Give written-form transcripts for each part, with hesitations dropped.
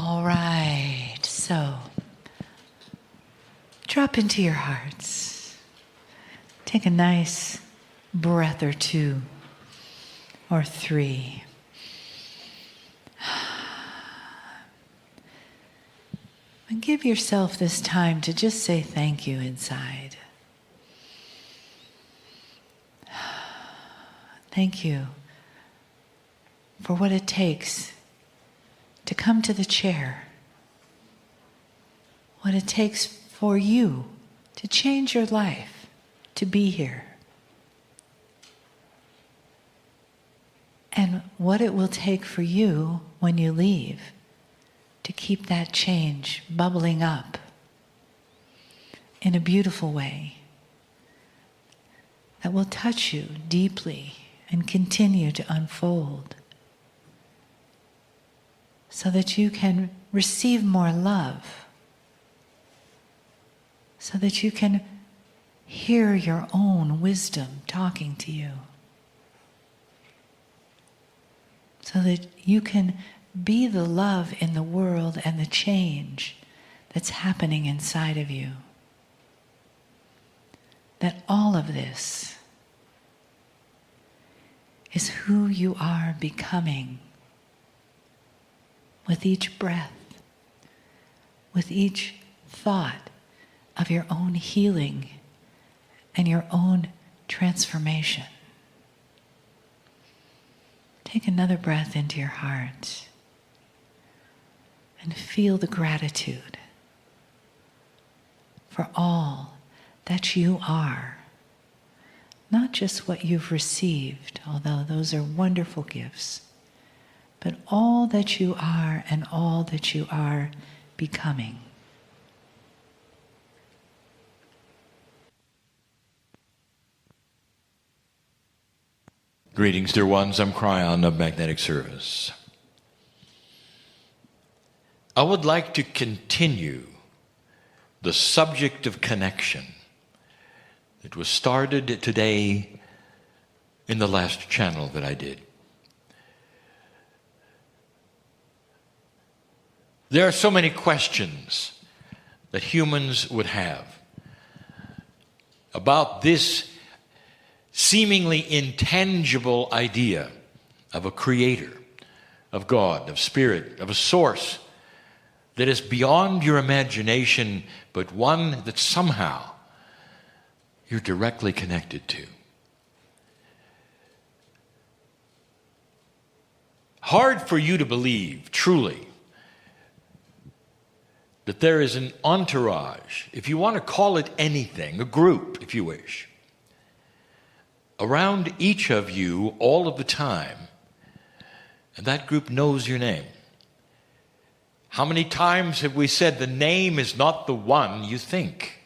All right, so drop into your hearts. Take a nice breath or two or three. And give yourself this time to just say thank you inside. Thank you for what it takes to come to the chair. What it takes for you to change your life, to be here. And what it will take for you when you leave to keep that change bubbling up in a beautiful way that will touch you deeply and continue to unfold so that you can receive more love, so that you can hear your own wisdom talking to you, so that you can be the love in the world and the change that's happening inside of you. That all of this is who you are becoming with each breath, with each thought of your own healing and your own transformation. Take another breath into your heart and feel the gratitude for all that you are. Not just what you've received, although those are wonderful gifts, but all that you are and all that you are becoming. Greetings, dear ones. I'm Kryon of Magnetic Service. I would like to continue the subject of connection that was started today in the last channel that I did. There are so many questions that humans would have about this seemingly intangible idea of a creator, of God, of spirit, of a source that is beyond your imagination, but one that somehow you're directly connected to. Hard for you to believe, truly, that there is an entourage, if you want to call it anything, a group, if you wish, around each of you all of the time, and that group knows your name. How many times have we said the name is not the one you think?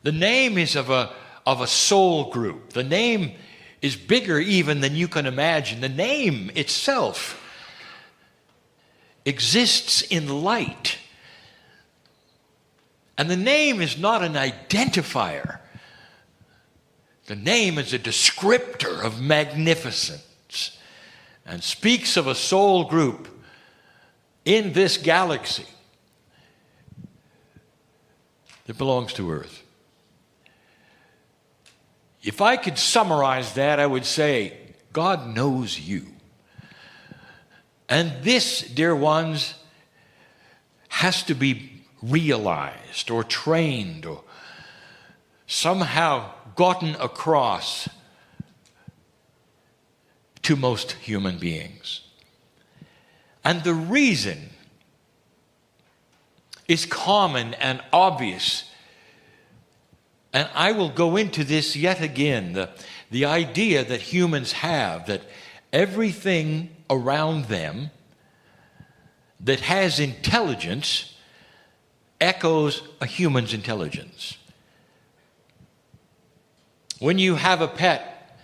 The name is of a soul group. The name is bigger even than you can imagine. The name itself exists in light. And the name is not an identifier. The name is a descriptor of magnificence and speaks of a soul group in this galaxy that belongs to Earth. If I could summarize that, I would say, God knows you. And this, dear ones, has to be realized or trained or somehow gotten across to most human beings. And the reason is common and obvious. And I will go into this yet again, the idea that humans have that everything around them that has intelligence echoes a human's intelligence. When you have a pet,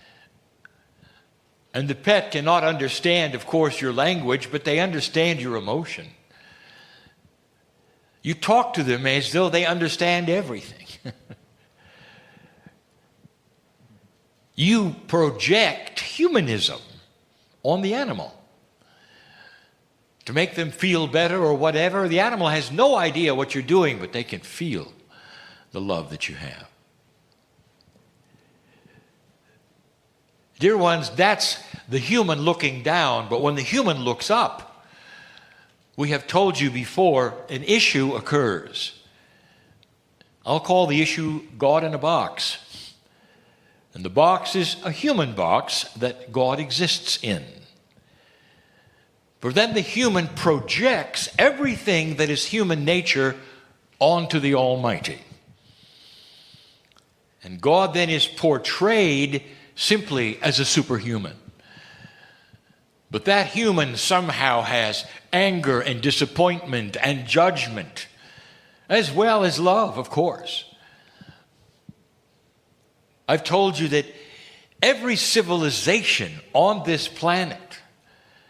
and the pet cannot understand, of course, your language, but they understand your emotion. You talk to them as though they understand everything. You project humanism on the animal. to make them feel better or whatever. The animal has no idea what you're doing, but they can feel the love that you have. Dear ones, that's the human looking down, but when the human looks up, we have told you before, an issue occurs. I'll call the issue God in a box. And the box is a human box that God exists in. For then the human projects everything that is human nature onto the Almighty. And God then is portrayed simply as a superhuman. But that human somehow has anger and disappointment and judgment, as well as love, of course. I've told you that every civilization on this planet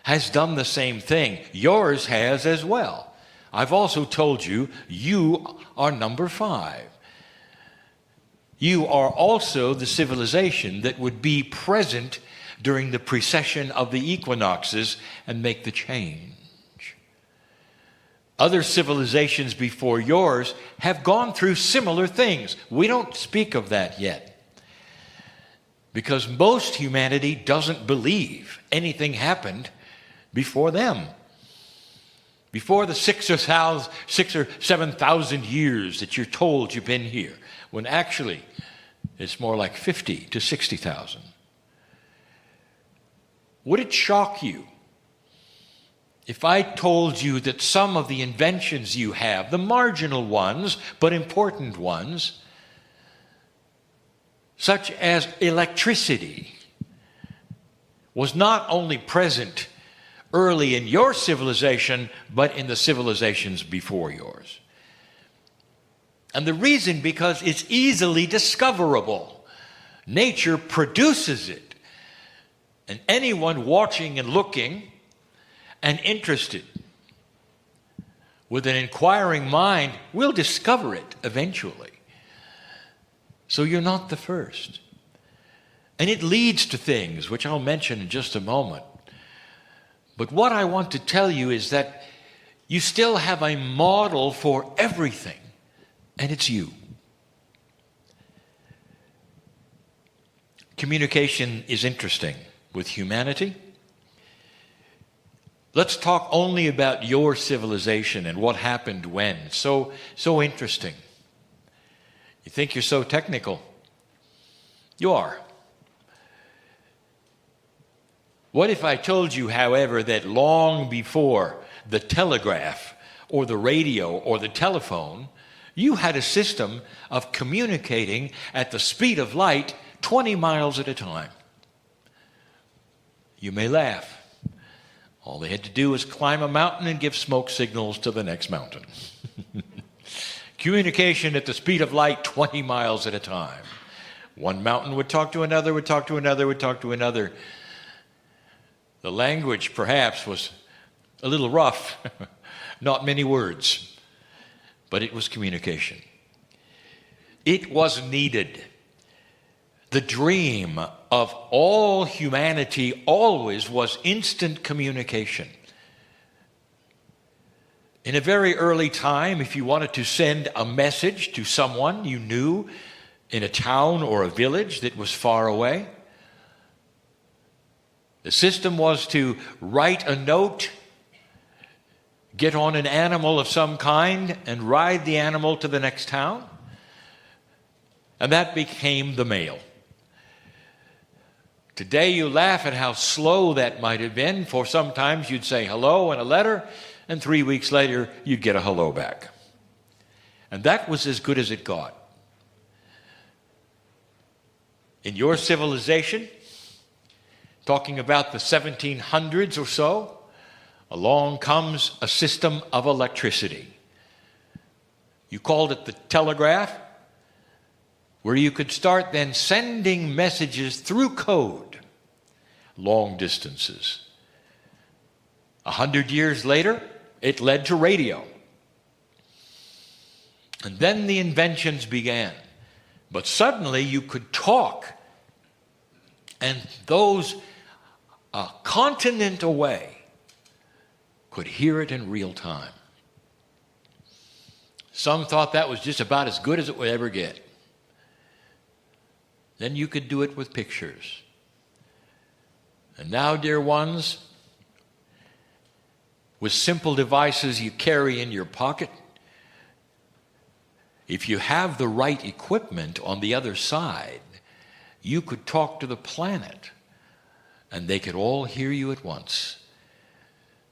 has done the same thing. Yours has as well. I've also told you, you are number 5. You are also the civilization that would be present during the precession of the equinoxes and make the change. Other civilizations before yours have gone through similar things. We don't speak of that yet, because most humanity doesn't believe anything happened before them. Before the 6 or 7,000 years that you're told you've been here, when actually it's more like 50 to 60,000. Would it shock you if I told you that some of the inventions you have, the marginal ones, but important ones, such as electricity, was not only present early in your civilization, but in the civilizations before yours? And the reason, because it's easily discoverable. Nature produces it. And anyone watching and looking and interested with an inquiring mind will discover it eventually. So you're not the first. And it leads to things which I'll mention in just a moment. But what I want to tell you is that you still have a model for everything, and it's you. Communication is interesting with humanity. Let's talk only about your civilization and what happened when. So interesting. You think you're so technical. You are. What if I told you, however, that long before the telegraph or the radio or the telephone, you had a system of communicating at the speed of light 20 miles at a time? You may laugh. All they had to do was climb a mountain and give smoke signals to the next mountain. Communication at the speed of light 20 miles at a time. One mountain would talk to another, would talk to another, would talk to another. The language, perhaps, was a little rough, not many words, but it was communication. It was needed. The dream of all humanity always was instant communication. In a very early time, if you wanted to send a message to someone you knew in a town or a village that was far away, the system was to write a note, get on an animal of some kind, and ride the animal to the next town. And that became the mail. Today you laugh at how slow that might have been, for sometimes you'd say hello in a letter, and 3 weeks later you'd get a hello back. And that was as good as it got. In your civilization, talking about the 1700s or so, along comes a system of electricity. You called it the telegraph, where you could start then sending messages through code, long distances. 100 years later, it led to radio. And then the inventions began. But suddenly you could talk, and those a continent away could hear it in real time. Some thought that was just about as good as it would ever get. Then you could do it with pictures. And now, dear ones, with simple devices you carry in your pocket, if you have the right equipment on the other side, you could talk to the planet, and they could all hear you at once.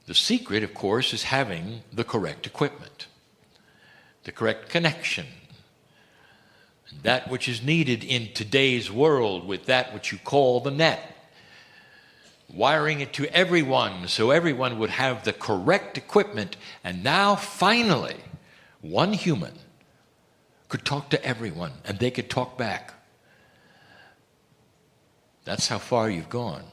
The secret, of course, is having the correct equipment, the correct connection, and that which is needed in today's world with that which you call the net. Wiring it to everyone so everyone would have the correct equipment. And now, finally, one human could talk to everyone and they could talk back. That's how far you've gone.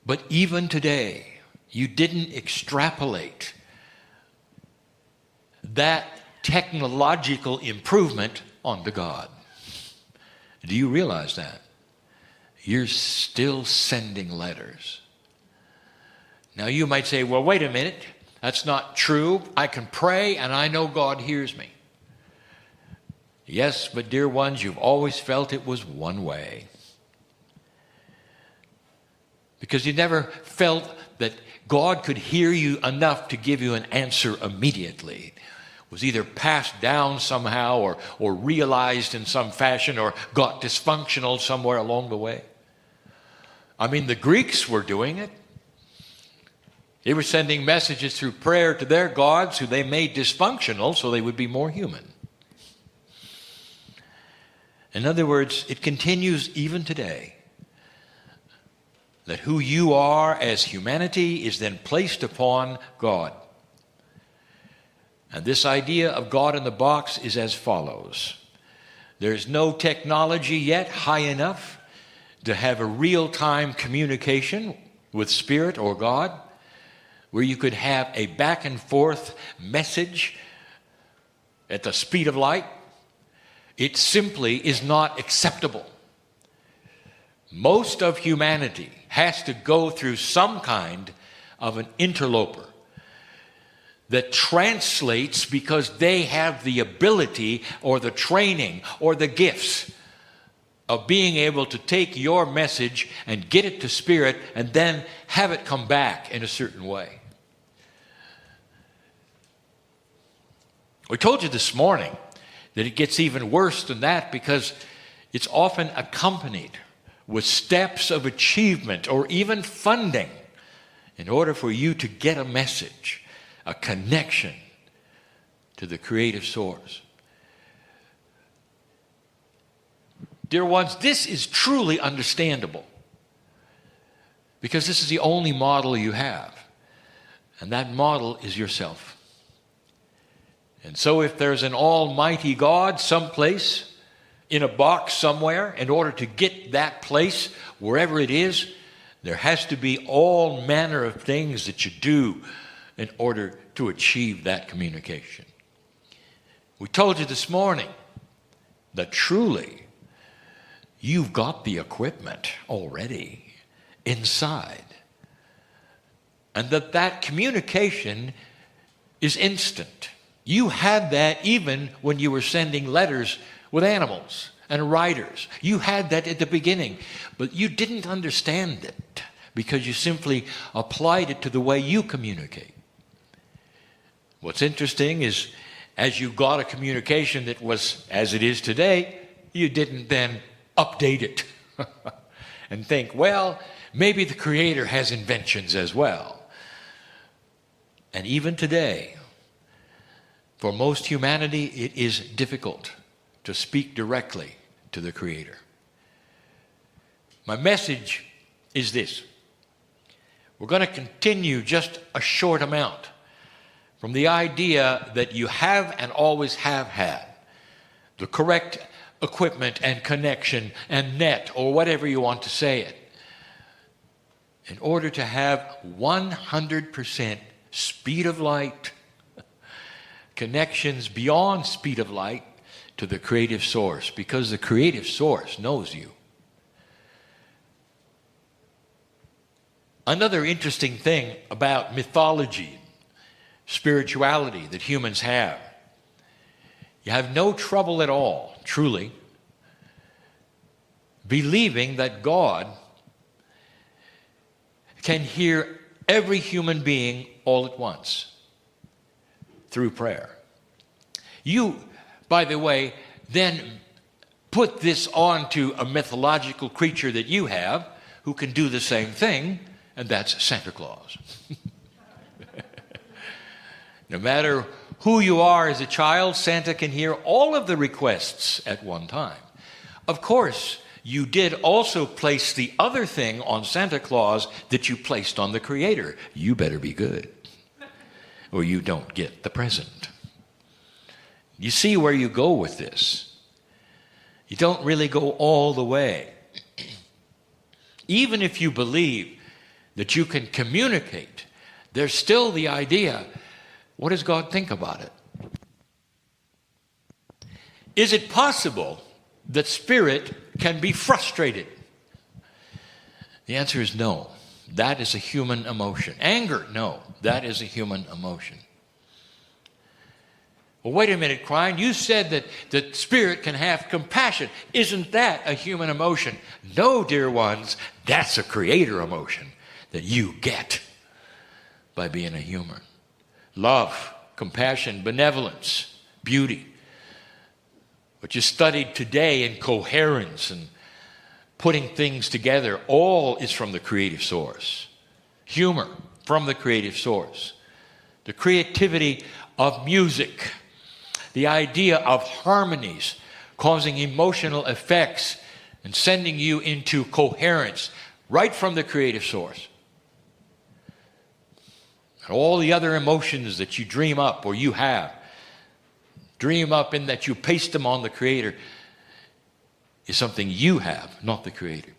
But even today, you didn't extrapolate that technological improvement onto God. Do you realize that? You're still sending letters. Now you might say, well, wait a minute. That's not true. I can pray and I know God hears me. Yes, but dear ones, you've always felt it was one way. Because you never felt that God could hear you enough to give you an answer immediately. It was either passed down somehow or realized in some fashion or got dysfunctional somewhere along the way. I mean, the Greeks were doing it. They were sending messages through prayer to their gods who they made dysfunctional so they would be more human. In other words, it continues even today that who you are as humanity is then placed upon God. And this idea of God in the box is as follows. There's no technology yet high enough to have a real-time communication with Spirit or God, where you could have a back and forth message at the speed of light. It simply is not acceptable. Most of humanity has to go through some kind of an interloper that translates because they have the ability or the training or the gifts of being able to take your message and get it to Spirit and then have it come back in a certain way. We told you this morning that it gets even worse than that because it's often accompanied with steps of achievement or even funding in order for you to get a message, a connection to the creative source. Dear ones, this is truly understandable because this is the only model you have, and that model is yourself. And so if there's an almighty God someplace in a box somewhere, in order to get that place, wherever it is, there has to be all manner of things that you do in order to achieve that communication. We told you this morning that truly you've got the equipment already inside, and that communication is instant. You had that even when you were sending letters with animals and writers. You had that at the beginning, but you didn't understand it because you simply applied it to the way you communicate. What's interesting is as you got a communication that was as it is today, you didn't then update it and think, well, maybe the Creator has inventions as well. And even today, for most humanity, it is difficult to speak directly to the Creator. My message is this. We're going to continue just a short amount from the idea that you have and always have had the correct equipment and connection and net, or whatever you want to say it, in order to have 100% speed of light, connections beyond speed of light to the creative source, because the creative source knows you. Another interesting thing about mythology, spirituality that humans have, you have no trouble at all, truly, believing that God can hear every human being all at once through prayer. You, by the way, then put this onto a mythological creature that you have who can do the same thing, and that's Santa Claus. No matter who you are as a child, Santa can hear all of the requests at one time. Of course, you did also place the other thing on Santa Claus that you placed on the Creator. You better be good, or you don't get the present. You see where you go with this. You don't really go all the way. Even if you believe that you can communicate, there's still the idea, what does God think about it? Is it possible that spirit can be frustrated? The answer is no. That is a human emotion. Anger, no. That is a human emotion. Well, wait a minute, Kryon. You said that spirit can have compassion. Isn't that a human emotion? No, dear ones, that's a creator emotion that you get by being a human. Love, compassion, benevolence, beauty. What you studied today in coherence and putting things together, all is from the creative source. Humor, from the creative source. The creativity of music. The idea of harmonies causing emotional effects and sending you into coherence right from the creative source. And all the other emotions that you dream up or you have, dream up in that you paste them on the Creator, is something you have, not the Creator.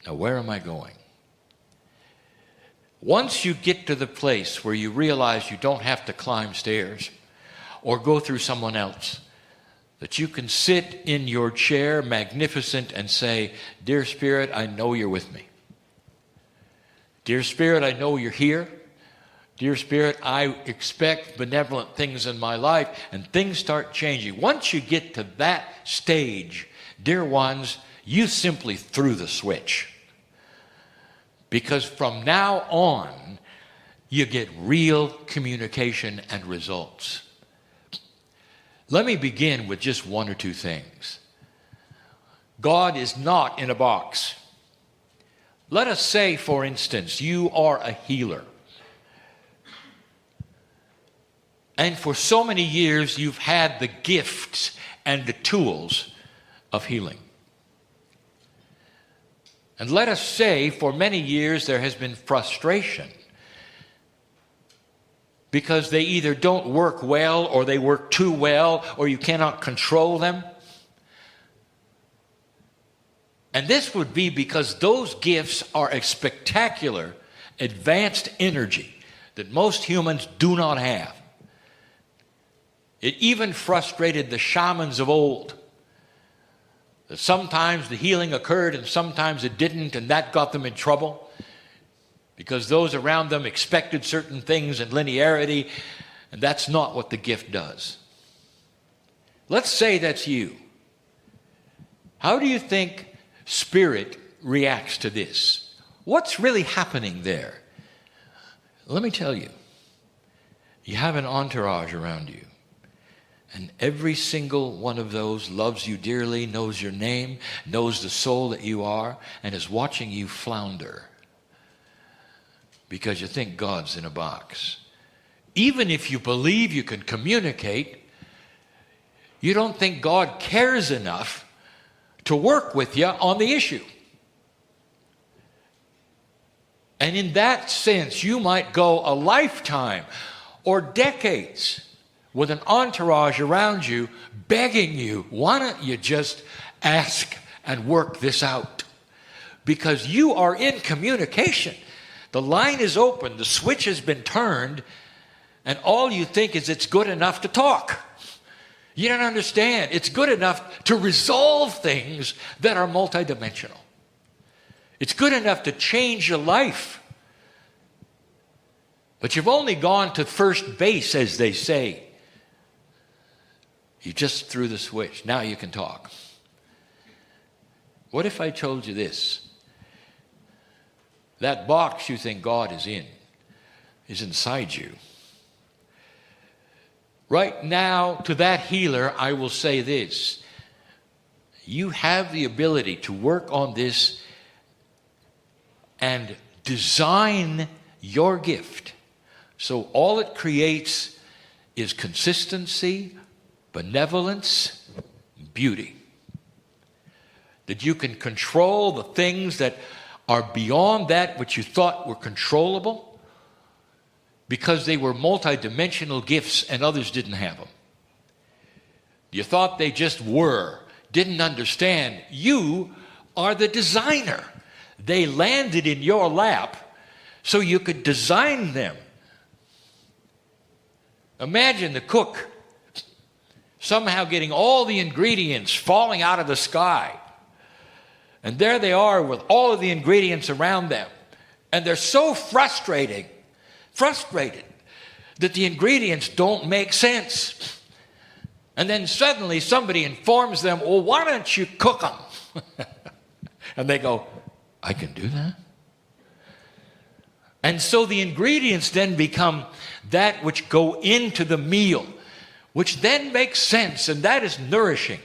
Now, where am I going? Once you get to the place where you realize you don't have to climb stairs or go through someone else, that you can sit in your chair magnificent and say, Dear Spirit, I know you're with me. Dear Spirit, I know you're here. Dear Spirit, I expect benevolent things in my life, and things start changing. Once you get to that stage, dear ones, you simply threw the switch. Because from now on, you get real communication and results. Let me begin with just one or two things. God is not in a box. Let us say, for instance, you are a healer. And for so many years, you've had the gifts and the tools of healing. And let us say, for many years, there has been frustration because they either don't work well or they work too well or you cannot control them. And this would be because those gifts are a spectacular, advanced energy that most humans do not have. It even frustrated the shamans of old. That sometimes the healing occurred and sometimes it didn't, and that got them in trouble because those around them expected certain things in linearity, and that's not what the gift does. Let's say that's you. How do you think spirit reacts to this? What's really happening there? Let me tell you. You have an entourage around you. And every single one of those loves you dearly, knows your name, knows the soul that you are, and is watching you flounder because you think God's in a box. Even if you believe you can communicate, you don't think God cares enough to work with you on the issue. And in that sense, you might go a lifetime or decades with an entourage around you begging you, why don't you just ask and work this out? Because you are in communication. The line is open, the switch has been turned, and all you think is it's good enough to talk. You don't understand. It's good enough to resolve things that are multidimensional. It's good enough to change your life. But you've only gone to first base, as they say. You just threw the switch. Now you can talk. What if I told you this? That box you think God is in is inside you. Right now, to that healer, I will say this. You have the ability to work on this and design your gift. So all it creates is consistency, benevolence, beauty. That you can control the things that are beyond that which you thought were controllable because they were multidimensional gifts and others didn't have them. You thought they just were, didn't understand. You are the designer. They landed in your lap so you could design them. Imagine the cook somehow getting all the ingredients falling out of the sky. And there they are with all of the ingredients around them. And they're so frustrated that the ingredients don't make sense. And then suddenly somebody informs them, well, why don't you cook them? And they go, I can do that? And so the ingredients then become that which go into the meal, which then makes sense, and that is nourishing.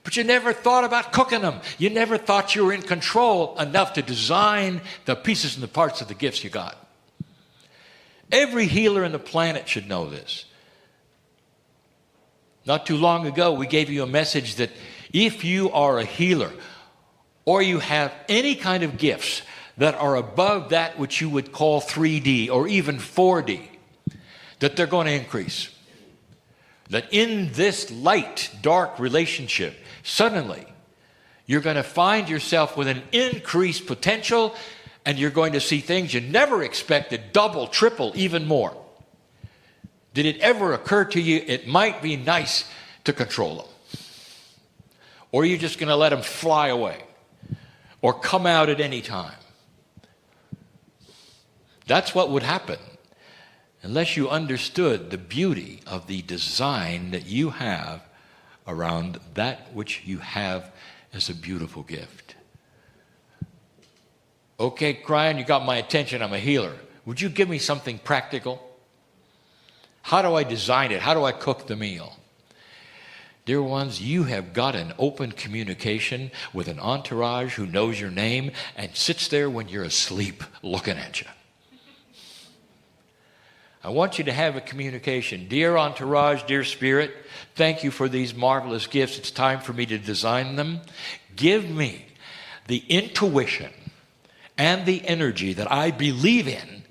But you never thought about cooking them. You never thought you were in control enough to design the pieces and the parts of the gifts you got. Every healer on the planet should know this. Not too long ago, we gave you a message that if you are a healer or you have any kind of gifts that are above that which you would call 3D or even 4D, that they're going to increase. That in this light-dark relationship, suddenly you're going to find yourself with an increased potential, and you're going to see things you never expected, double, triple, even more. Did it ever occur to you it might be nice to control them? Or are you just going to let them fly away or come out at any time? That's what would happen unless you understood the beauty of the design that you have around that which you have as a beautiful gift. Okay, kryon, you got my attention. I'm a healer. Would you give me something practical? How do I design it? How do I cook the meal? Dear ones, you have got an open communication with an entourage who knows your name and sits there when you're asleep looking at you. I want you to have a communication. Dear entourage, dear spirit, thank you for these marvelous gifts. It's time for me to design them. Give me the intuition and the energy that I believe in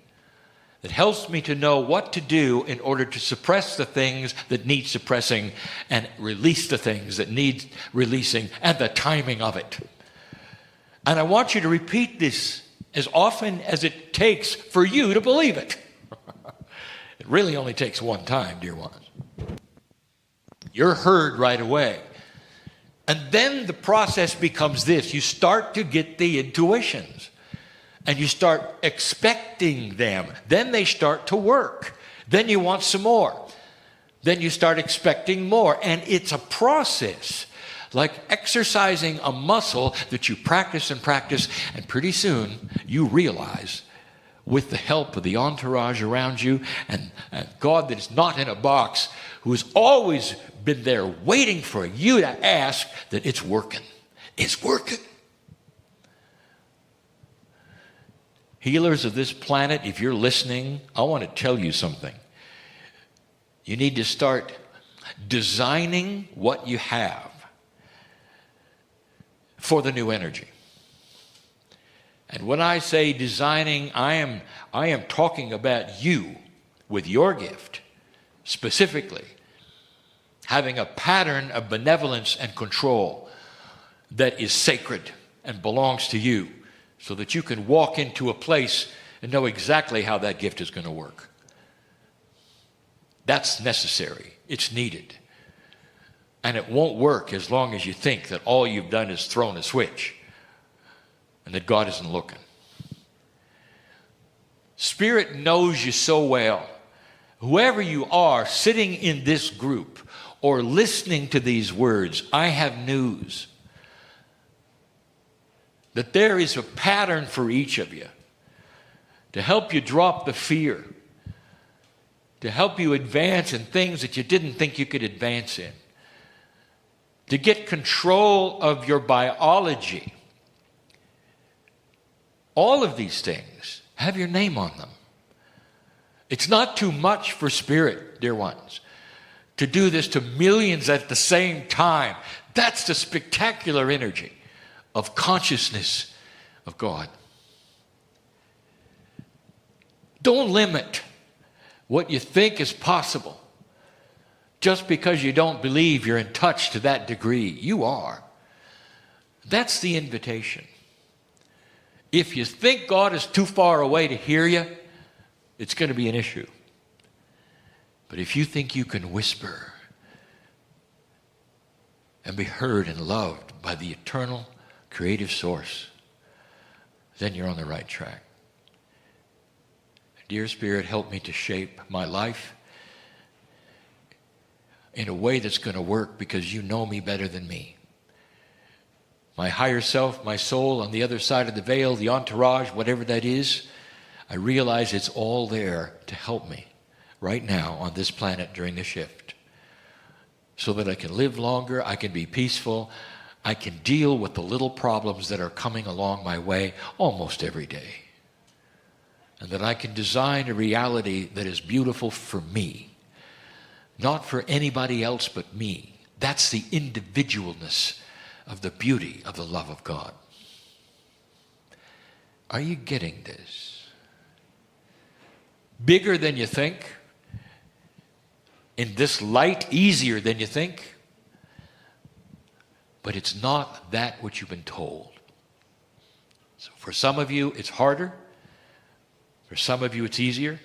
that helps me to know what to do in order to suppress the things that need suppressing and release the things that need releasing and the timing of it. And I want you to repeat this as often as it takes for you to believe it. It really only takes one time, dear ones. You're heard right away. And then the process becomes this. You start to get the intuitions. And you start expecting them. Then they start to work. Then you want some more. Then you start expecting more. And it's a process. Like exercising a muscle that you practice and practice. And pretty soon you realize, with the help of the entourage around you and God that is not in a box, who has always been there waiting for you to ask, that it's working. It's working. Healers of this planet, if you're listening, I want to tell you something. You need to start designing what you have for the new energy. And when I say designing, I am talking about you with your gift, specifically having a pattern of benevolence and control that is sacred and belongs to you, so that you can walk into a place and know exactly how that gift is going to work. That's necessary. It's needed. And it won't work as long as you think that all you've done is thrown a switch and that God isn't looking. Spirit knows you so well. Whoever you are sitting in this group or listening to these words, I have news. That there is a pattern for each of you to help you drop the fear, to help you advance in things that you didn't think you could advance in, to get control of your biology. All of these things have your name on them. It's not too much for Spirit, dear ones, to do this to millions at the same time. That's the spectacular energy of consciousness of God. Don't limit what you think is possible just because you don't believe you're in touch to that degree. You are. That's the invitation. If you think God is too far away to hear you, it's going to be an issue. But if you think you can whisper and be heard and loved by the eternal creative source, then you're on the right track. Dear Spirit, help me to shape my life in a way that's going to work because you know me better than me. My higher self, my soul on the other side of the veil, the entourage, whatever that is, I realize it's all there to help me right now on this planet during the shift so that I can live longer, I can be peaceful, I can deal with the little problems that are coming along my way almost every day. And that I can design a reality that is beautiful for me, not for anybody else but me. That's the individualness of the beauty of the love of God. Are you getting this? Bigger than you think, in this light, easier than you think, but it's not that which you've been told. So for some of you, it's harder. For some of you, it's easier.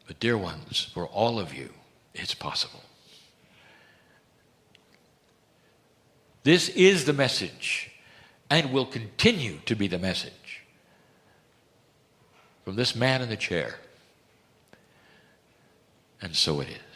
But dear ones, for all of you, it's possible. This is the message and will continue to be the message from this man in the chair. And so it is.